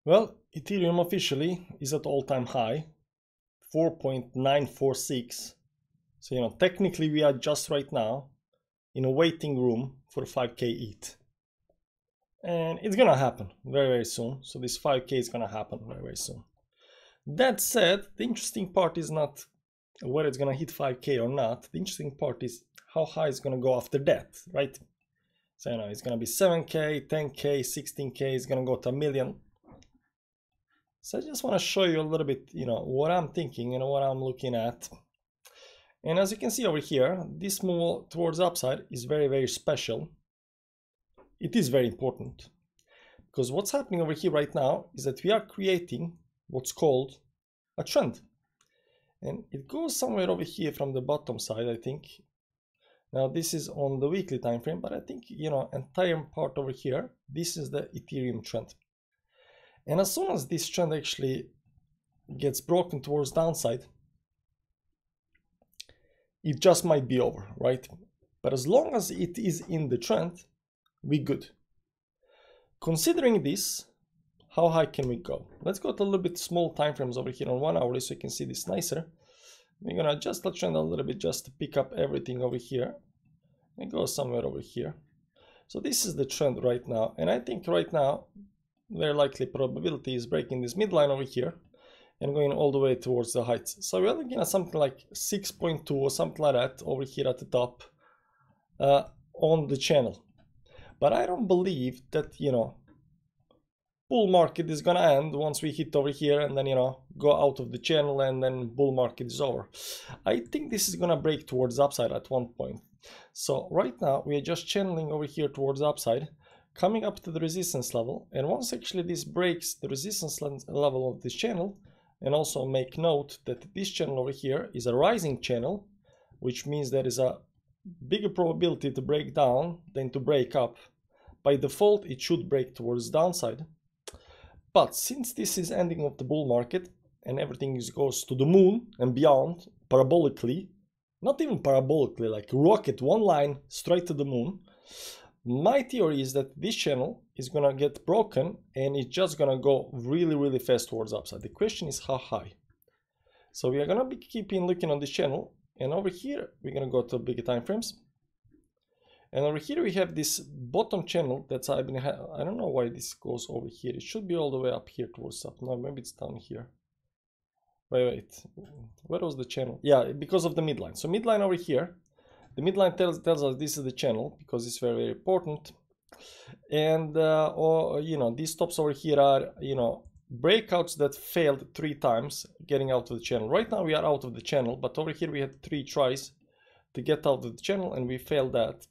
Well, Ethereum officially is at all-time high, 4.946. So, technically we are just right now in a waiting room for 5K ETH. And it's gonna happen very, very soon. So this 5K is gonna happen very, very soon. That said, the interesting part is not whether it's gonna hit 5K or not. The interesting part is how high it's gonna go after that, right? So, it's gonna be 7K, 10K, 16K, it's gonna go to 1 million. So I just want to show you a little bit, what I'm thinking and what I'm looking at. And as you can see over here, this move towards upside is very, very special. It is very important because what's happening over here right now is that we are creating what's called a trend. And it goes somewhere over here from the bottom side, I think. Now this is on the weekly time frame, but I think, entire part over here, this is the Ethereum trend. And as soon as this trend actually gets broken towards downside, it just might be over, right? But as long as it is in the trend, we good. Considering this, how high can we go? Let's go to a little bit small time frames over here on 1 hour so you can see this nicer. We're gonna adjust the trend a little bit just to pick up everything over here and go somewhere over here. So this is the trend right now, and I think right now very likely probability is breaking this midline over here and going all the way towards the heights. So we're looking at something like 6.2 or something like that over here at the top on the channel. But I don't believe that, bull market is gonna end once we hit over here and then, go out of the channel and then bull market is over. I think this is gonna break towards upside at one point. So right now we are just channeling over here towards upside, coming up to the resistance level, and once actually this breaks the resistance level of this channel, and also make note that this channel over here is a rising channel, which means there is a bigger probability to break down than to break up. By default it should break towards downside, but since this is ending of the bull market and everything goes to the moon and beyond parabolically, not even parabolically, like rocket, one line straight to the moon, my theory is that this channel is gonna get broken and it's just gonna go really, really fast towards upside. The question is how high. So we are gonna be keeping looking on this channel, and over here we're gonna go to bigger time frames. And over here we have this bottom channel that's I don't know why this goes over here. It should be all the way up here towards up. No, maybe it's down here. Wait. Where was the channel? Yeah, because of the midline. So midline over here. The midline tells us this is the channel because it's very, very important. And, these stops over here are, breakouts that failed 3 times getting out of the channel. Right now we are out of the channel, but over here we had 3 tries to get out of the channel and we failed that.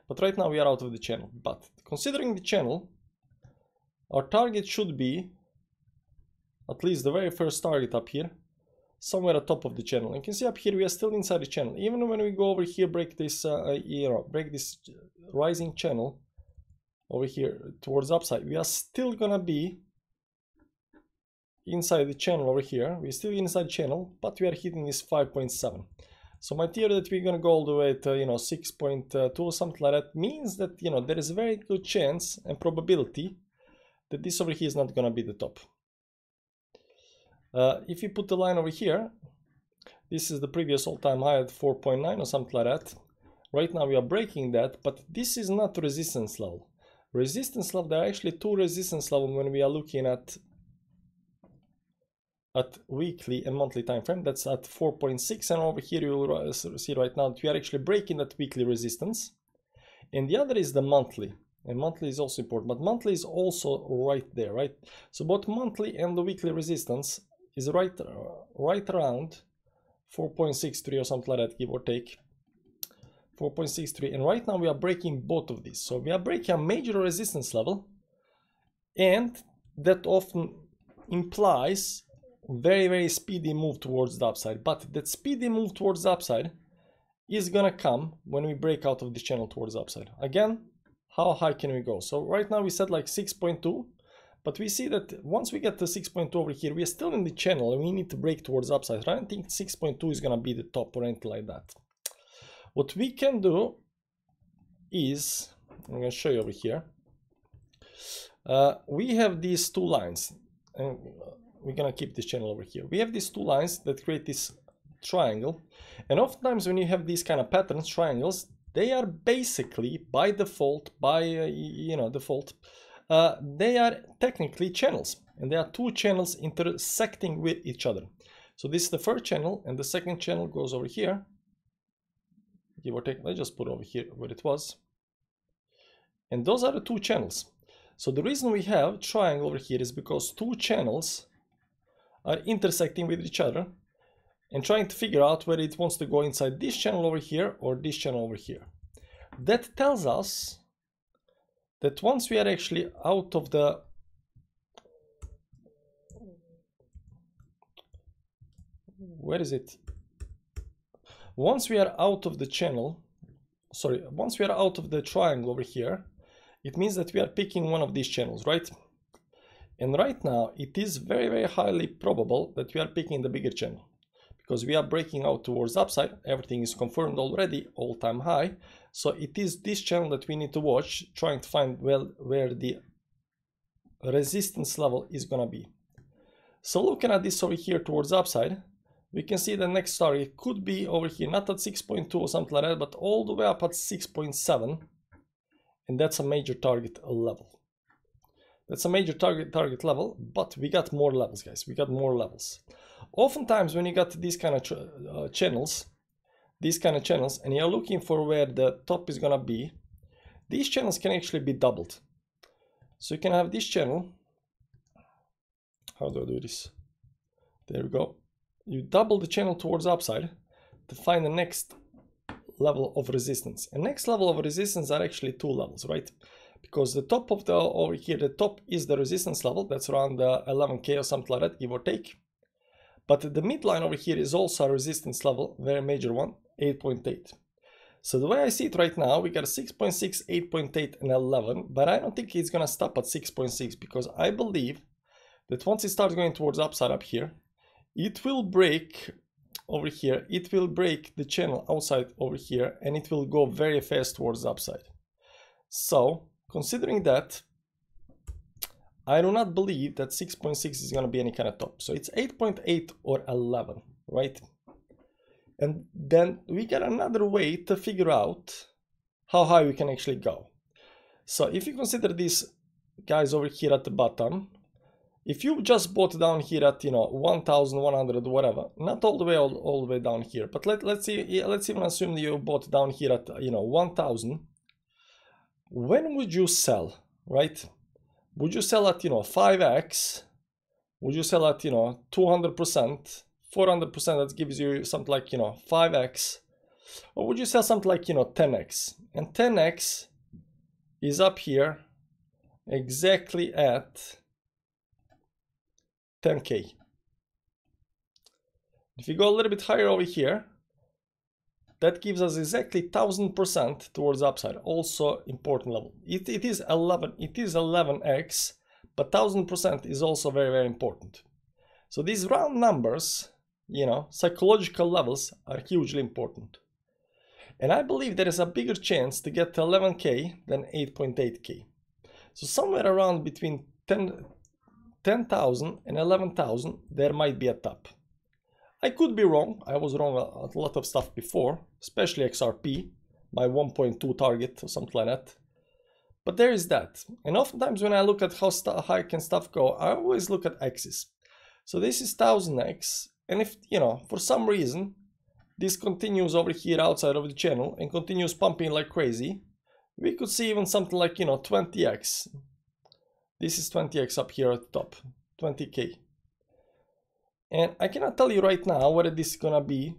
But right now we are out of the channel. But considering the channel, our target should be at least the very first target up here, somewhere at the top of the channel. You can see up here we are still inside the channel. Even when we go over here, break this break this rising channel over here towards upside, we are still gonna be inside the channel over here. We're still inside the channel, but we are hitting this 5.7. So my theory that we're gonna go all the way to 6.2 or something like that means that there is a very good chance and probability that this over here is not gonna be the top. If you put the line over here, this is the previous all-time high at 4.9 or something like that. Right now we are breaking that, but this is not resistance level. Resistance level, there are actually 2 resistance levels when we are looking at weekly and monthly time frame. That's at 4.6, and over here you will see right now that we are actually breaking that weekly resistance. And the other is the monthly. And monthly is also important, but monthly is also right there, right? So both monthly and the weekly resistance is right around 4.63 or something like that, give or take 4.63. And right now we are breaking both of these. So we are breaking a major resistance level, and that often implies very, very speedy move towards the upside. But that speedy move towards the upside is gonna come when we break out of this channel towards the upside. Again, how high can we go? So right now we said like 6.2. But we see that once we get to 6.2 over here, we are still in the channel and we need to break towards upside. I don't think 6.2 is going to be the top or anything like that. What we can do is, I'm going to show you over here. We have these 2 lines. and we're gonna keep this channel over here. We have these two lines that create this triangle, and oftentimes when you have these kind of patterns, triangles, they are basically by default, default, they are technically channels, and there are two channels intersecting with each other. So this is the first channel, and the second channel goes over here, give or take. Let's just put over here where it was, and those are the two channels. So the reason we have triangle over here is because two channels are intersecting with each other and trying to figure out whether it wants to go inside this channel over here or this channel over here. That tells us that once we are actually out of the once we are out of the channel, once we are out of the triangle over here, it means that we are picking one of these channels, right? And right now it is very, very highly probable that we are picking the bigger channel, because we are breaking out towards upside. Everything is confirmed already, all-time high. So it is this channel that we need to watch, trying to find where the resistance level is gonna be. So looking at this over here towards upside, we can see the next target could be over here, not at 6.2 or something like that, but all the way up at 6.7, and that's a major target level. That's a major target level, but we got more levels, guys. We got more levels. Oftentimes when you got these kind of channels, and you're looking for where the top is gonna be, these channels can actually be doubled. So you can have this channel. How do I do this? There we go. You double the channel towards upside to find the next level of resistance. And next level of resistance are actually two levels, right? Because the top of over here, the top is the resistance level. That's around 11K or something like that, give or take. But the midline over here is also a resistance level, very major one, 8.8. So the way I see it right now, we got a 6.6, 8.8, and 11. But I don't think it's gonna stop at 6.6, because I believe that once it starts going towards upside up here, it will break over here, it will break the channel outside over here, and it will go very fast towards the upside. So considering that, I do not believe that 6.6 is going to be any kind of top. So it's 8.8 or 11, right? And then we got another way to figure out how high we can actually go. So if you consider these guys over here at the bottom, if you just bought down here at 1,100 whatever, not all the way down here, but let's even assume that you bought down here at 1,000. When would you sell, right? Would you sell at 5x? Would you sell at 200%, 400%? That gives you something like 5x, or would you sell something like 10x? And 10x is up here exactly at 10K. If you go a little bit higher over here, that gives us exactly 1000% towards upside. Also important level. It is 11x, but 1000% is also very, very important. So these round numbers, psychological levels are hugely important. And I believe there is a bigger chance to get to 11K than 8.8K. So somewhere around between 10,000 and 11,000, there might be a top. I could be wrong. I was wrong at a lot of stuff before, especially XRP, my 1.2 target or something like that. But there is that. And oftentimes when I look at how high can stuff go, I always look at X's. So this is 1000X. And if, for some reason, this continues over here outside of the channel and continues pumping like crazy, we could see even something like, 20X. This is 20X up here at the top, 20K. And I cannot tell you right now whether this is gonna be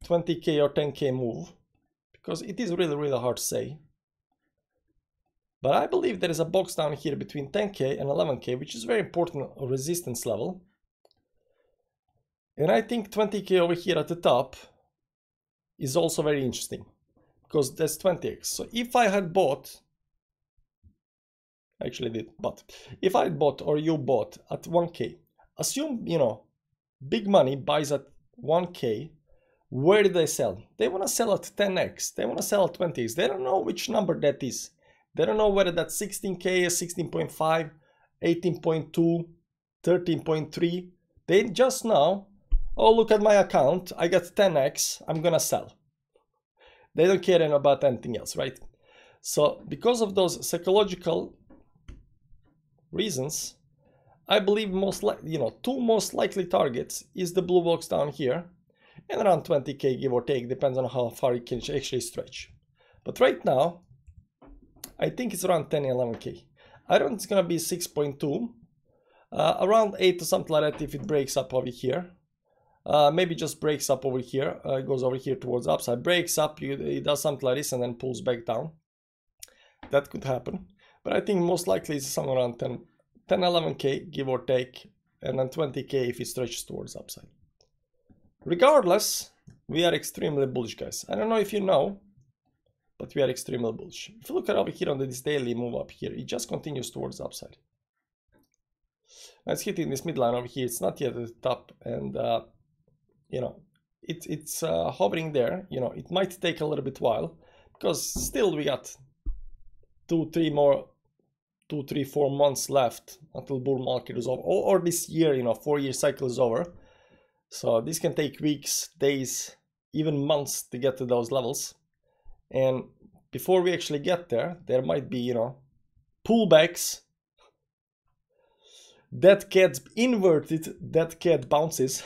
20K or 10K move, because it is really, really hard to say. But I believe there is a box down here between 10K and 11K, which is very important resistance level. And I think 20K over here at the top is also very interesting, because that's 20X. So if I had bought, actually did, but if I bought or you bought at 1K, assume, big money buys at 1K, where did they sell? They want to sell at 10X, they want to sell at 20X. They don't know which number that is. They don't know whether that's 16K, 16.5, 18.2, 13.3. They just now, oh, look at my account, I got 10x, I'm gonna sell. They don't care about anything else, right? So because of those psychological reasons, I believe two most likely targets is the blue box down here and around 20k, give or take, depends on how far it can actually stretch. But right now, I think it's around 10, 11k. I don't think it's gonna be 6.2, around 8 or something like that if it breaks up over here. Maybe just breaks up over here, goes over here towards upside, breaks up, it does something like this and then pulls back down. That could happen. But I think most likely it's somewhere around 10, 11k, give or take, and then 20k if it stretches towards upside. Regardless, we are extremely bullish, guys. I don't know if you know, but we are extremely bullish. If you look at over here on this daily move up here, it just continues towards upside. It's hitting this midline over here. It's not yet at the top, and you know, it's hovering there. You know, it might take a little bit while because still we got 2, 3, 4 months left until bull market is over, or this year, you know, 4-year cycle is over. So this can take weeks, days, even months to get to those levels. And before we actually get there, there might be, you know, pullbacks, dead cat inverted, dead cat bounces.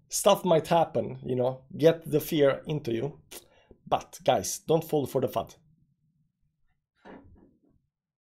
Stuff might happen, you know, get the fear into you. But guys, don't fall for the FUD.